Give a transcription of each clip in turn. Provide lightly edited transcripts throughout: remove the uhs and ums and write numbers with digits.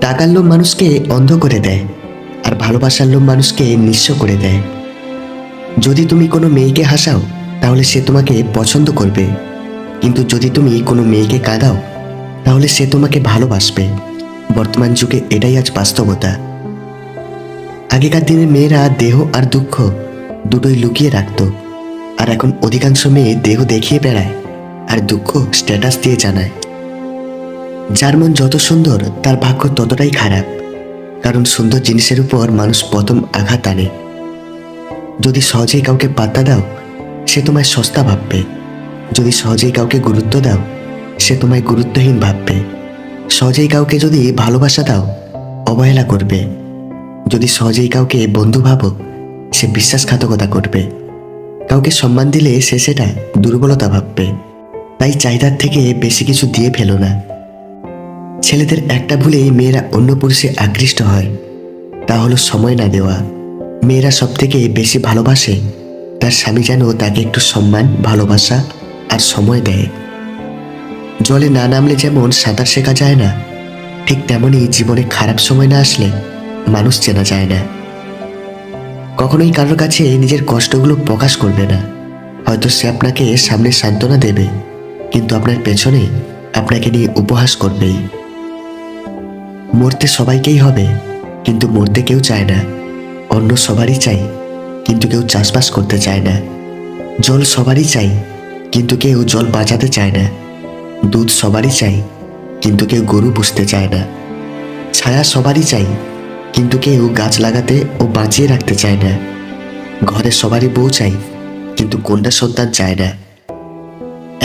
টাকার লোভ মানুষকে অন্ধ করে দেয়, আর ভালোবাসার লোভ মানুষকে নিঃস্ব করে দেয়। যদি তুমি কোনো মেয়েকে হাসাও তাহলে সে তোমাকে পছন্দ করবে, কিন্তু যদি তুমি কোনো মেয়েকে কাঁদাও তাহলে সে তোমাকে ভালোবাসবে। বর্তমান যুগে এটাই আজ বাস্তবতা। আগেকার দিনে মেয়েরা দেহ আর দুঃখ দুটোই লুকিয়ে রাখত, আর এখন অধিকাংশ মেয়ে দেহ দেখিয়ে বেড়ায় আর দুঃখ স্ট্যাটাস দিয়ে জানায়। যার মন যত সুন্দর তার ভাগ্য ততটাই খারাপ, কারণ সুন্দর জিনিসের উপর মানুষ প্রথম আঘাত আনে। যদি সহজেই কাউকে পাত্তা দাও সে তোমায় সস্তা ভাববে, যদি সহজেই কাউকে গুরুত্ব দাও সে তোমায় গুরুত্বহীন ভাববে। সহজেই কাউকে যদি ভালোবাসা দাও অবহেলা করবে, যদি সহজেই কাউকে বন্ধু ভাবো সে বিশ্বাসঘাতকতা করবে। কাউকে সম্মান দিলে সে সেটা দুর্বলতা ভাববে। তাই চাহিদার থেকে বেশি কিছু দিয়ে ফেলো না। ছেলেদের একটা ভুলেই মেয়েরা অন্য পুরুষে আকৃষ্ট হয়, তা হলো সময় না দেওয়া। মেয়েরা সব থেকে বেশি ভালোবাসে তার স্বামী যেন তাকে একটু সম্মান, ভালোবাসা আর সময় দেয়। জলে না নামলে যেমন সাঁতার শেখা যায় না, ঠিক তেমনই জীবনে খারাপ সময় না আসলে মানুষ চেনা যায় না। কখনোই কারোর কাছে নিজের কষ্টগুলো প্রকাশ করবে না। হয়তো সে আপনাকে সামনে সান্ত্বনা দেবে, কিন্তু আপনার পেছনে আপনাকে নিয়ে উপহাস করবেই। মরতে সবাইকেই হবে, কিন্তু মরতে কেউ চায় না। অন্ন সবারই চাই, কিন্তু কেউ চাষবাস করতে চায় না। জল সবারই চাই, কিন্তু কেউ জল বাঁচাতে চায় না। দুধ সবারই চাই, কিন্তু কেউ গরু পুষতে চায় না। ছায়া সবারই চাই, কিন্তু কেউ গাছ লাগাতে ও বাঁচিয়ে রাখতে চায় না। ঘরে সবারই বউ চাই, কিন্তু কন্যা সন্তান চায় না।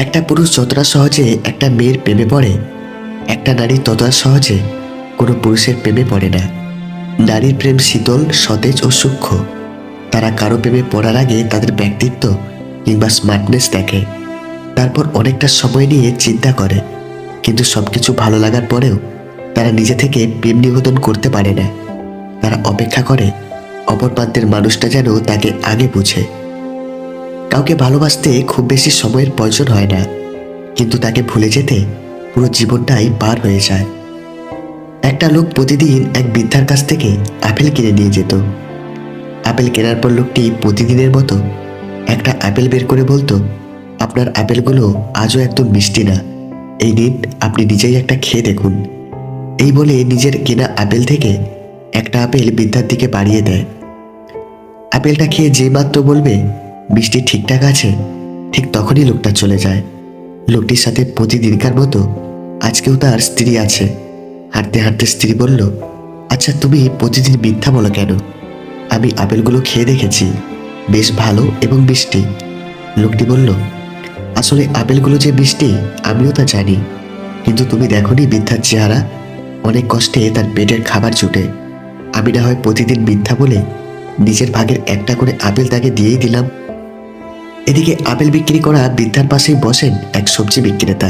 একটা পুরুষ যতটা সহজে একটা মেয়ের প্রেমে পড়ে, একটা নারী ততটা সহজে কোনো পুরুষের প্রেমে পড়ে না। নারীর প্রেম শীতল, সতেজ ও সূক্ষ্ম। তারা কারো প্রেমে পড়ার আগে তাদের ব্যক্তিত্ব কিংবা স্মার্টনেস দেখে, তারপর অনেকটা সময় নিয়ে চিন্তা করে। কিন্তু সবকিছু ভালো লাগার পরেও তারা নিজে থেকে প্রেম নিবেদন করতে পারে না। তারা অপেক্ষা করে অপর প্রান্তের মানুষটা যেন তাকে আগে বুঝে। কাউকে ভালোবাসতে খুব বেশি সময়ের প্রয়োজন হয় না, কিন্তু তাকে ভুলে যেতে পুরো জীবনটাই পার হয়ে যায়। একটা লোক প্রতিদিন এক বৃদ্ধার কাছ থেকে আপেল কিনে নিয়ে যেত। আপেল কেনার পর লোকটি প্রতিদিনের মতো একটা আপেল বের করে বলতো, আপনার আপেলগুলো আজও একদম মিষ্টি না, এই নিন, আপনি নিজেই একটা খেয়ে দেখুন। এই বলে নিজের কেনা আপেল থেকে একটা আপেল বৃদ্ধার দিকে বাড়িয়ে দেয়। আপেলটা খেয়ে যে মাত্র বলবে মিষ্টি ঠিকঠাক আছে, ঠিক তখনই লোকটা চলে যায়। লোকটির সাথে প্রতিদিনকার মতো আজকেও তার স্ত্রী আছে। হাঁটতে হাঁটতে স্ত্রী বলল, আচ্ছা তুমি প্রতিদিন মিথ্যা বলো কেন? আমি আপেলগুলো খেয়ে দেখেছি, বেশ ভালো এবং মিষ্টি। লোকটি বলল, আসলে আপেলগুলো যে মিষ্টি আমিও তা জানি, কিন্তু তুমি দেখোনি বৃদ্ধার চেহারা, অনেক কষ্টে তার পেটের খাবার জুটে। আমি না হয় প্রতিদিন মিথ্যা বলে নিজের ভাগের একটা করে আপেল তাকে দিয়েই দিলাম। এদিকে আপেল বিক্রি করা বৃদ্ধার পাশেই বসেন এক সবজি বিক্রেতা।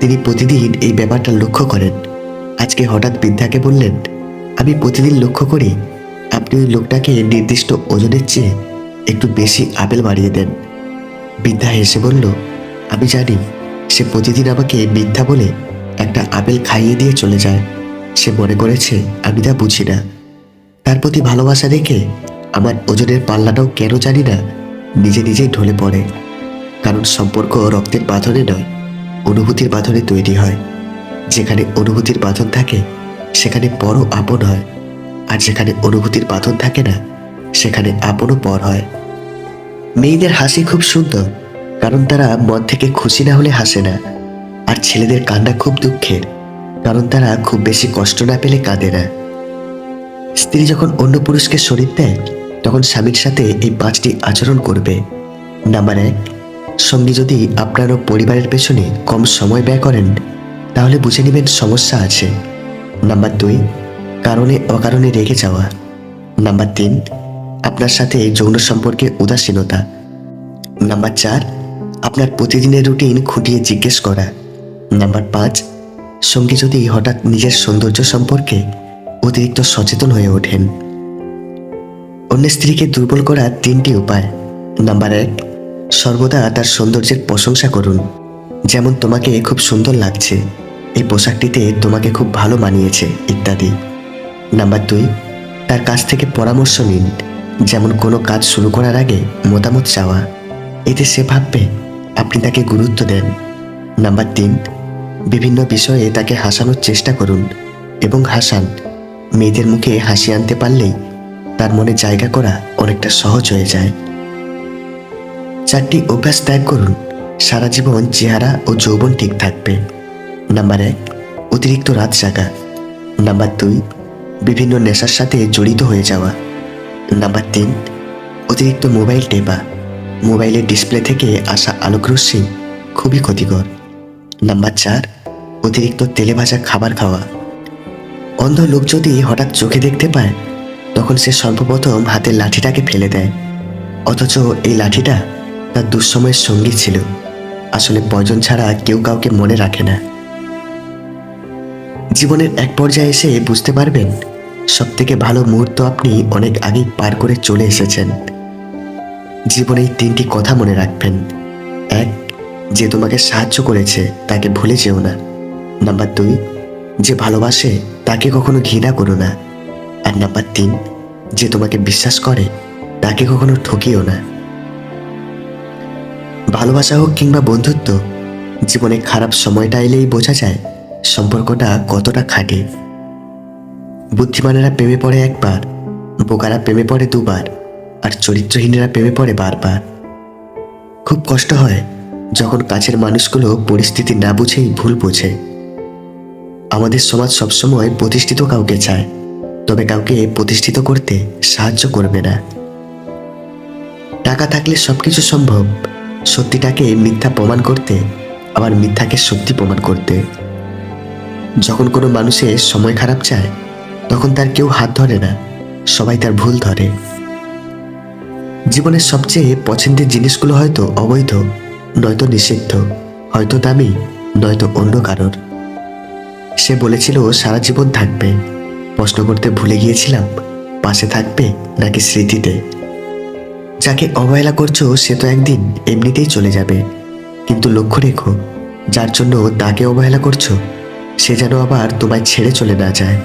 তিনি প্রতিদিন এই ব্যাপারটা লক্ষ্য করেন। আজকে হঠাৎ বৃদ্ধাকে বললেন, আমি প্রতিদিন লক্ষ্য করি আপনি ওই লোকটাকে নির্দিষ্ট ওজনের চেয়ে একটু বেশি আপেল বাড়িয়ে দেন। বৃদ্ধা হেসে বলল, আমি জানি সে প্রতিদিন আমাকে মিথ্যা বলে একটা আপেল খাইয়ে দিয়ে চলে যায়। সে মনে করেছে আমি তা বুঝি না। তার প্রতি ভালোবাসা রেখে আমার ওজনের পাল্লাটাও কেন জানি না নিজে নিজেই ঢলে পড়ে। কারণ সম্পর্ক রক্তের বাঁধনে নয়, অনুভূতির বাঁধনে তৈরি হয়। যেখানে অনুভূতির বাঁধন থাকে সেখানে পরও আপন হয়, আর যেখানে অনুভূতির বাঁধন থাকে না সেখানে আপনও পর হয়। মেয়েদের হাসি খুব সুন্দর, কারণ তারা মন থেকে খুশি না হলে হাসে না। আর ছেলেদের কান্না খুব দুঃখের, কারণ তারা খুব বেশি কষ্ট না পেলে কাঁদে না। স্ত্রী যখন অন্য পুরুষকে শরীর দেয় তখন স্বামীর সাথে এই 5টি আচরণ করবে। নাম্বার 1, সঙ্গী যদি আপনার ও পরিবারের পেছনে কম সময় ব্যয় করেন তাহলে বুঝে নেবেন সমস্যা আছে। নাম্বার 2, কারণে অকারণে রেগে যাওয়া। নাম্বার 3, আপনার সাথে যৌন সম্পর্কে উদাসীনতা। নাম্বার 4, আপনার প্রতিদিনের রুটিন খুঁটিয়ে জিজ্ঞেস করা। নাম্বার 5, সঙ্গী যদি হঠাৎ নিজের সৌন্দর্য সম্পর্কে অতিরিক্ত সচেতন হয়ে ওঠেন। অন্য স্ত্রীকে দুর্বল করার 3টি উপায়। নাম্বার 1, সর্বদা তার সৌন্দর্যের প্রশংসা করুন। যেমন তোমাকে খুব সুন্দর লাগছে, এই পোশাকটিতে তোমাকে খুব ভালো মানিয়েছে ইত্যাদি। নাম্বার 2, তার কাছ থেকে পরামর্শ নিন, যেমন কোনো কাজ শুরু করার আগে মতামত চাওয়া, এতে সে ভাববে আপনি তাকে গুরুত্ব দেন। নাম্বার 3, বিভিন্ন বিষয়ে তাকে হাসানোর চেষ্টা করুন এবং হাসান। মেয়েদের মুখে হাসি আনতে পারলেই তার মনে জায়গা করা অনেকটা সহজ হয়ে যায়। 4টি অভ্যাস ত্যাগ করুন, সারা জীবন চেহারা ও যৌবন ঠিক থাকবে। নাম্বার 1, অতিরিক্ত রাত জাগা। নাম্বার 2, বিভিন্ন নেশার সাথে জড়িত হয়ে যাওয়া। নাম্বার 3, অতিরিক্ত মোবাইল টেপা। মোবাইলের ডিসপ্লে থেকে আসা আলোকরশ্মি খুবই ক্ষতিকর। নাম্বার 4, অতিরিক্ত তেলে ভাজা খাবার খাওয়া। অন্ধ লোক যদি হঠাৎ চোখে দেখতে পায়, তখন সে সর্বপ্রথম হাতের লাঠিটাকে ফেলে দেয়, অথচ এই লাঠিটা তার দুঃসময়ের সঙ্গী ছিল। আসলে প্রয়োজন ছাড়া কেউ কাউকে মনে রাখে না। জীবনের এক পর্যায়ে এসে বুঝতে পারবেন সবথেকে ভালো মুহূর্ত আপনি অনেক আগেই পার করে চলে এসেছেন। জীবনে এই 3টি কথা মনে রাখবেন। 1, যে তোমাকে সাহায্য করেছে তাকে ভুলে যেও না। নাম্বার 2, যে ভালোবাসে তাকে কখনো ঘৃণা করো না। আর নাম্বার 3, যে তোমাকে বিশ্বাস করে তাকে কখনো ঠকিও না। ভালোবাসা হোক কিংবা বন্ধুত্ব, জীবনে খারাপ সময়টা এলেই বোঝা যায় সম্পর্কটা কতটা খাঁটি। বুদ্ধিমানেরা প্রেমে পড়ে একবার, বোকারা প্রেমে পড়ে 2বার, আর চরিত্রহীনেরা প্রেমে পড়ে বারবার। খুব কষ্ট হয় যখন কাছের মানুষগুলো পরিস্থিতি না বুঝেই ভুল বোঝে। আমাদের সমাজ সবসময় প্রতিষ্ঠিত কাউকে চায়, তবে কাউকে প্রতিষ্ঠিত করতে সাহায্য করবে না। টাকা থাকলে সবকিছু সম্ভব, সত্যিটাকে মিথ্যা প্রমাণ করতে, আবার মিথ্যাকে সত্যি প্রমাণ করতে। যখন কোনো মানুষের সময় খারাপ যায়, তখন তার কেউ হাত ধরে না, সবাই তার ভুল ধরে। জীবনের সবচেয়ে পছন্দের জিনিসগুলো হয়তো অবৈধ, নয়তো নিষিদ্ধ, হয়তো দামি, নয়তো অন্য কারোর। সে বলেছিল সারা জীবন থাকবে, প্রশ্ন করতে ভুলে গিয়েছিলাম পাশে থাকবে নাকি স্মৃতিতে। যাকে অবহেলা করছো সে তো একদিন এমনিতেই চলে যাবে, কিন্তু লক্ষ্য রেখো যার জন্য তাকে অবহেলা করছো সে যেন আবার তোমায় ছেড়ে চলে না যায়।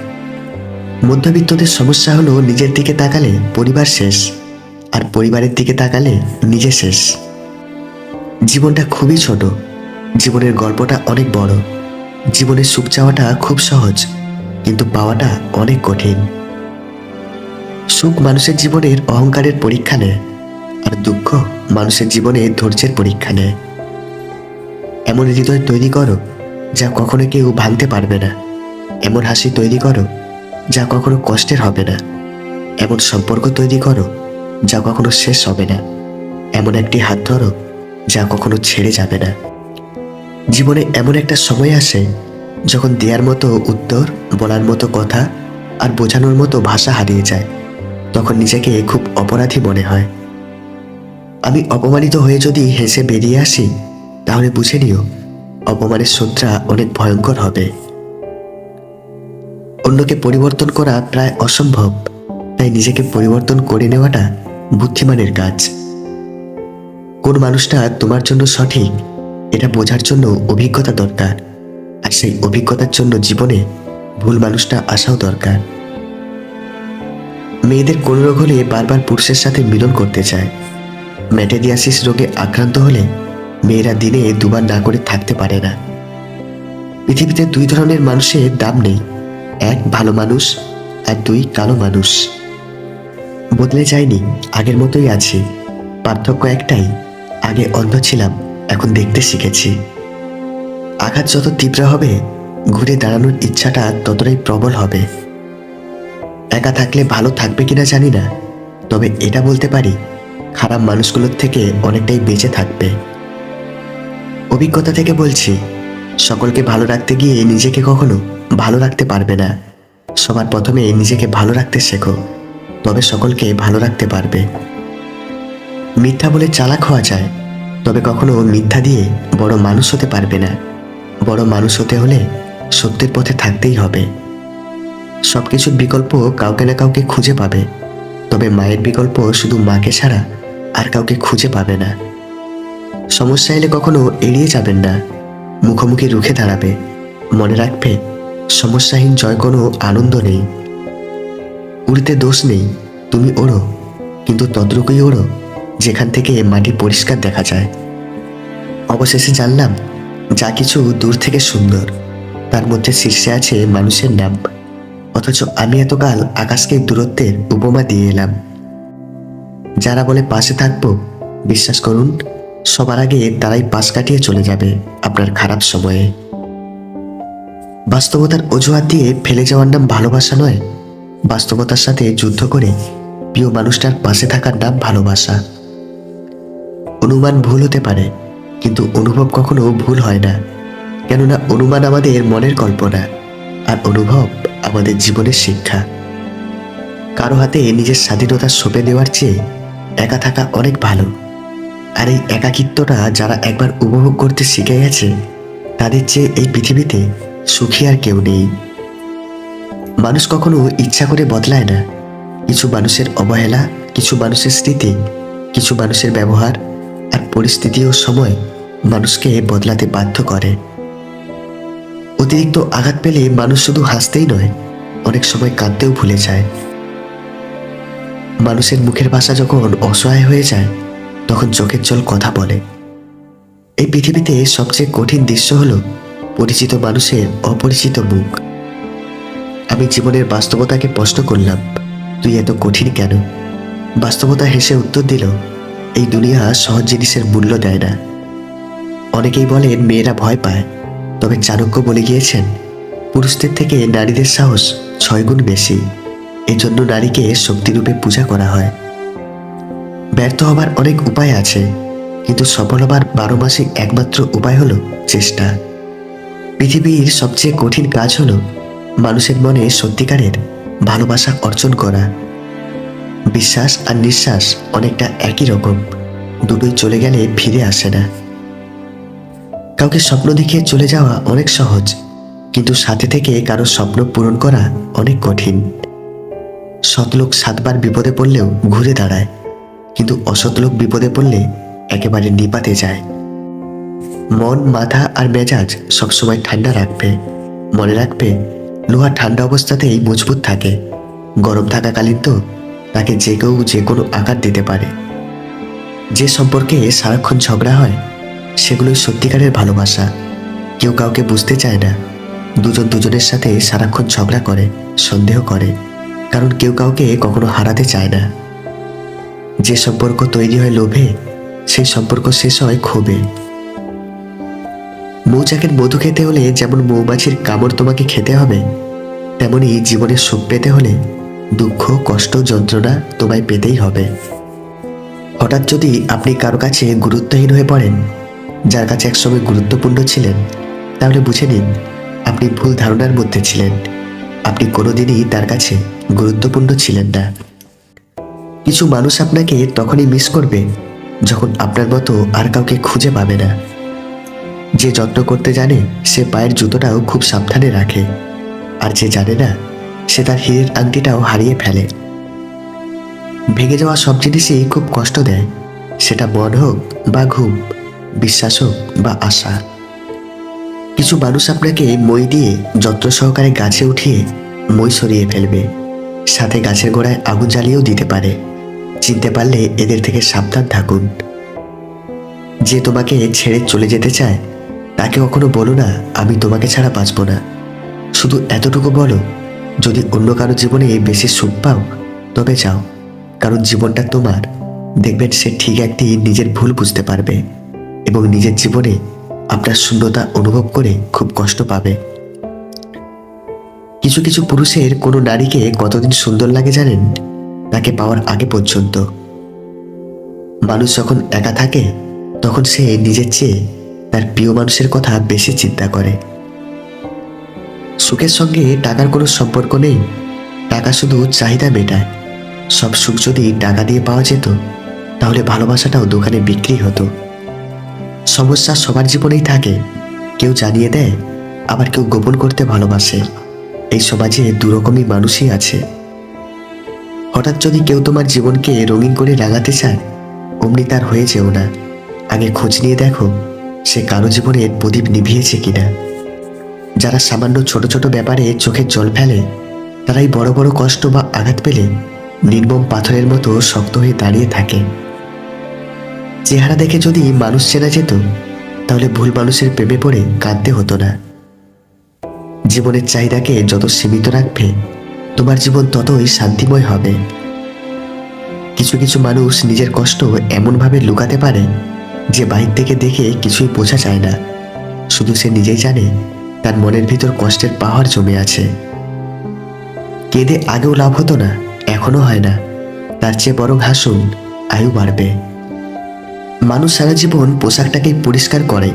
মধ্যবিত্তদের সমস্যা হলো নিজের দিকে তাকালে পরিবার শেষ, আর পরিবারের দিকে তাকালে নিজে শেষ। জীবনটা খুবই ছোট, জীবনের গল্পটা অনেক বড়। জীবনের সুখ চাওয়াটা খুব সহজ, কিন্তু পাওয়াটা অনেক কঠিন। সুখ মানুষের জীবনের অহংকারের পরীক্ষা নেয়, আর দুঃখ মানুষের জীবনে ধৈর্যের পরীক্ষা নেয়। এমন হৃদয় তৈরি করো যা কখনো কেউ ভাঙতে পারবে না। এমন হাসি তৈরি করো যা কখনো কষ্টের হবে না। এমন সম্পর্ক তৈরি করো যা কখনো শেষ হবে না। এমন একটি হাত ধরো যা কখনো ছেড়ে যাবে না। জীবনে এমন একটা সময় আসে যখন দেওয়ার মতো উত্তর, বলার মতো কথা আর বোঝানোর মতো ভাষা হারিয়ে যায়। তখন নিজেকে খুব অপরাধী মনে হয়। আমি অপমানিত হয়ে যদি হেসে বেরিয়ে আসি, তাহলে বুঝে নিও অপমানের সূত্রা অনেক ভয়ঙ্কর হবে। অন্যকে পরিবর্তন করা প্রায় অসম্ভব, তাই নিজেকে পরিবর্তন করে নেওয়াটা বুদ্ধিমানের কাজ। কোন মানুষটা তোমার জন্য সঠিক এটা বোঝার জন্য অভিজ্ঞতা দরকার, আর সেই অভিজ্ঞতার জন্য জীবনে ভুল মানুষটা আসাও দরকার। মেয়েদের কোন রোগ হলে বারবার পুরুষের সাথে মিলন করতে চায়। ম্যাটেরিয়াসিস রোগে আক্রান্ত হলে মেয়েরা দিনে 2বার না করে থাকতে পারে না। পৃথিবীতে 2 ধরনের মানুষের দাম নেই, 1 ভালো মানুষ আর 2 কালো মানুষ। বদলে যায়নি, আগের মতোই আছি। পার্থক্য একটাই, আগে অন্ধ ছিলাম, এখন দেখতে শিখেছি। আঘাত যত তীব্র হবে, ঘুরে দাঁড়ানোর ইচ্ছাটা ততটাই প্রবল হবে। একা থাকলে ভালো থাকবে কিনা জানি না, তবে এটা বলতে পারি খারাপ মানুষগুলোর থেকে অনেকটাই বেঁচে থাকবে। অভিজ্ঞতা থেকে বলছি, সকলকে ভালো রাখতে গিয়ে নিজেকে কখনো ভালো রাখতে পারবে না। সবার প্রথমে নিজেকে ভালো রাখতে শেখো, তবে সকলকে ভালো রাখতে পারবে। মিথ্যা বলে চালাক হওয়া যায়, তবে কখনো মিথ্যা দিয়ে বড় মানুষ হতে পারবে না। বড় মানুষ হতে হলে সত্যের পথে থাকতেই হবে। সবকিছুর বিকল্প কাউকে না কাউকে খুঁজে পাবে, তবে মায়ের বিকল্প শুধু মাকে ছাড়া আর কাউকে খুঁজে পাবে না। সমস্যা এলে কখনো এড়িয়ে যাবেন না, মুখোমুখি রুখে দাঁড়াবে। মনে রাখবে সমস্যাহীন জয় কোনো আনন্দ নেই। উড়তে দোষ নেই, তুমি ওড়ো, কিন্তু তদ্রুকুই ওড়ো যেখান থেকে মাটি পরিষ্কার দেখা যায়। অবশেষে জানলাম যা কিছু দূর থেকে সুন্দর তার মধ্যে শীর্ষে আছে মানুষের নাম, অথচ আমি এতকাল আকাশকে দূরত্বের উপমা দিয়ে এলাম। যারা বলে পাশে থাকবো, বিশ্বাস করুন সবার আগে তারাই পাশ কাটিয়ে চলে যাবে আপনার খারাপ সময়ে। বাস্তবতার অজুহাত দিয়ে ফেলে যাওয়ার নাম ভালোবাসা নয়, বাস্তবতার সাথে যুদ্ধ করে প্রিয় মানুষটার পাশে থাকার নাম ভালোবাসা। অনুমান ভুল হতে পারে, কিন্তু অনুভব কখনো ভুল হয় না, কেননা অনুমান আমাদের মনের কল্পনা, আর অনুভব আমাদের জীবনের শিক্ষা। কারো হাতে নিজের স্বাধীনতা সঁপে দেওয়ার চেয়ে একা থাকা অনেক ভালো। আর এই একাকিত্বটা যারা একবার উপভোগ করতে শিখে গেছে, তাদের চেয়ে এই পৃথিবীতে সুখী আর কেউ নেই। মানুষ কখনো ইচ্ছা করে বদলায় না। কিছু মানুষের অবহেলা, কিছু মানুষের স্মৃতি, কিছু মানুষের ব্যবহার আর পরিস্থিতি ও সময় মানুষকে বদলাতে বাধ্য করে। অতিরিক্ত আঘাত পেলে মানুষ শুধু হাসতেই নয়, অনেক সময় কাঁদতেও ভুলে যায়। মানুষের মুখের ভাষা যখন অসহায় হয়ে যায়, তখন চোখের জল কথা বলে। এই পৃথিবীতে সবচেয়ে কঠিন দৃশ্য হলো পরিচিত মানুষের অপরিচিত মুখ। আমি জীবনের বাস্তবতাকে প্রশ্ন করলাম, তুই এত কঠিন কেন? বাস্তবতা হেসে উত্তর দিল, এই দুনিয়া সহজ জিনিসের মূল্য দেয় না। অনেকেই বলেন মেয়েরা ভয় পায়, তবে চাণক্য বলে গিয়েছেন পুরুষদের থেকে নারীদের সাহস 6 গুণ বেশি। এজন্য নারীকে শক্তিরূপে পূজা করা হয়। ব্যর্থ হবার অনেক উপায় আছে, কিন্তু সফল হবার 12 মাসিক একমাত্র উপায় হলো চেষ্টা। পৃথিবীর সবচেয়ে কঠিন কাজ হলো মানুষের মনে সত্যিকারের ভালোবাসা অর্জন করা। বিশ্বাস আর নিঃশ্বাস অনেকটা একই রকম, দুটোই চলে গেলে ফিরে আসে না। কাউকে স্বপ্ন দেখিয়ে চলে যাওয়া অনেক সহজ, কিন্তু সাথে থেকে কারো স্বপ্ন পূরণ করা অনেক কঠিন। সৎলোক 7 বার বিপদে পড়লেও ঘুরে দাঁড়ায়, কিন্তু অসৎ লোক বিপদে পড়লে একেবারে নিপাতে যায়। মন, মাথা আর মেজাজ সবসময় ঠান্ডা রাখবে। মনে রাখবে লোহা ঠান্ডা অবস্থাতেই মজবুত থাকে, গরম থাকাকালীন তো তাকে যে কেউ যে কোনো আকার দিতে পারে। যে সম্পর্কে সারাক্ষণ ঝগড়া হয় সেগুলোই সত্যিকারের ভালোবাসা। কেউ কাউকে বুঝতে চায় না, দুজন দুজনের সাথে সারাক্ষণ ঝগড়া করে, সন্দেহ করে, কারণ কেউ কাউকে কখনো হারাতে চায় না। যে সম্পর্ক তৈরি হয় লোভে, সেই সম্পর্ক শেষ হয় ক্ষোভে। মৌচাকের মধু খেতে হলে যেমন মৌমাছির কামড় তোমাকে খেতে হবে, তেমনি জীবনের সুখ পেতে হলে দুঃখ, কষ্ট, যন্ত্রণা তোমায় পেতেই হবে। হঠাৎ যদি আপনি কারো কাছে গুরুত্বহীন হয়ে পড়েন, যার কাছে একসময় গুরুত্বপূর্ণ ছিলেন, তাহলে বুঝে নিন আপনি ভুল ধারণার মধ্যে ছিলেন। আপনি কোনোদিনই তার কাছে গুরুত্বপূর্ণ ছিলেন না। কিছু মানুষ আপনাকে তখনই মিস করবে যখন আপনার মতো আর কাউকে খুঁজে পাবে না। যে যত্ন করতে জানে সে পায়ের জুতোটাও খুব সাবধানে রাখে, আর যে জানে না সে তার হীরের আংটিটাও হারিয়ে ফেলে। ভেঙে যাওয়া সব জিনিসই খুব কষ্ট দেয়, সেটা মন হোক বা ঘুম, বিশ্বাস হোক বা আশা। কিছু মানুষ আপনাকে মই দিয়ে যত্ন সহকারে গাছে উঠিয়ে মই সরিয়ে ফেলবে, সাথে গাছের গোড়ায় আগুন জ্বালিয়েও দিতে পারে। চিনতে পারলে এদের থেকে সাবধান থাকুন। যে তোমাকে ছেড়ে চলে যেতে চায় তাকে কখনো বলো না আমি তোমাকে ছাড়া বাঁচব না। শুধু এতটুকু বলো, যদি অন্য কারো জীবনে বেশি সুখ পাও তবে যাও, কারণ জীবনটা তোমার। দেখবেন সে ঠিক একদিন নিজের ভুল বুঝতে পারবে এবং নিজের জীবনে আপনার শূন্যতা অনুভব করে খুব কষ্ট পাবে। কিছু কিছু পুরুষের কোনো নারীকে কতদিন সুন্দর লাগে জানেন? তাকে পাওয়ার আগে পর্যন্ত। মানুষ যখন একা থাকে তখন সে নিজের চেয়ে তার প্রিয় মানুষের কথা বেশি চিন্তা করে। সুখের সঙ্গে টাকার কোনো সম্পর্ক নেই, টাকা শুধু চাহিদা মেটায়। সব সুখ যদি টাকা দিয়ে পাওয়া যেত, তাহলে ভালোবাসাটাও দোকানে বিক্রি হতো। সমস্যা সবার জীবনেই থাকে, কেউ জানিয়ে দেয়, আবার কেউ গোপন করতে ভালোবাসে। এই সমাজে দুরকমই মানুষই আছে। হঠাৎ যদি কেউ তোমার জীবনকে রঙিন করে রাঙাতে চায়, অমনি তার হয়ে যেও না। আগে খোঁজ নিয়ে দেখো সে কারো জীবনের প্রদীপ নিভিয়েছে কিনা। যারা সামান্য ছোট ছোট ব্যাপারে চোখের জল ফেলে, তারাই বড় বড় কষ্ট বা আঘাত পেলে নির্মম পাথরের মতো শক্ত হয়ে দাঁড়িয়ে থাকে। চেহারা দেখে যদি মানুষ চেনা যেত, তাহলে ভুল মানুষের প্রেমে পড়ে কাঁদতে হতো না। জীবনের চাহিদাকে যত সীমিত রাখবে, তোমার জীবন ততই শান্তিময় হবে। কিছু কিছু মানুষ নিজের কষ্ট এমনভাবে লুকাতে পারে যে বাহির থেকে দেখে কিছুই বোঝা যায় না। শুধু সে নিজেই জানে তার মনের ভিতর কষ্টের পাহাড় জমে আছে। কেঁদে আগেও লাভ হতো না, এখনো হয় না, তার চেয়ে বরং হাসুন, আয়ু বাড়বে। মানুষ সারা জীবন পোশাকটাকেই পরিষ্কার করে,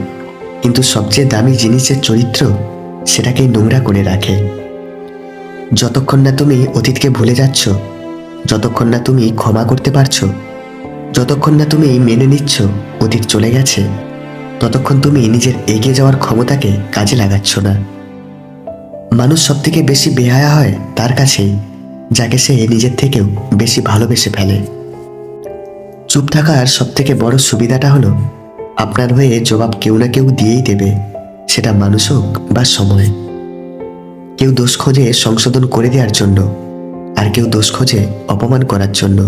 কিন্তু সবচেয়ে দামি জিনিসের চরিত্র সেটাকেই নোংরা করে রাখে। যতক্ষণ না তুমি অতীতকে ভুলে যাচ্ছ, যতক্ষণ না তুমি ক্ষমা করতে পারছো, যতক্ষণ না তুমি মেনে নিচ্ছ অতীত চলে গেছে, ততক্ষণ তুমি নিজের এগিয়ে যাওয়ার ক্ষমতাকে কাজে লাগাচ্ছ না। মানুষ সব থেকে বেশি বেহায়া হয় তার কাছেই, যাকে সে নিজের থেকেও বেশি ভালোবেসে ফেলে। চুপ থাকার সব থেকে বড় সুবিধাটা হলো, আপনার হয়ে জবাব কেউ না কেউ দিয়েই দেবে, সেটা মানুষ হোক বা সময়। কেউ দোষ খোঁজে সংশোধন করে দেওয়ার জন্য, আর কেউ দোষ খোঁজে অপমান করার জন্য।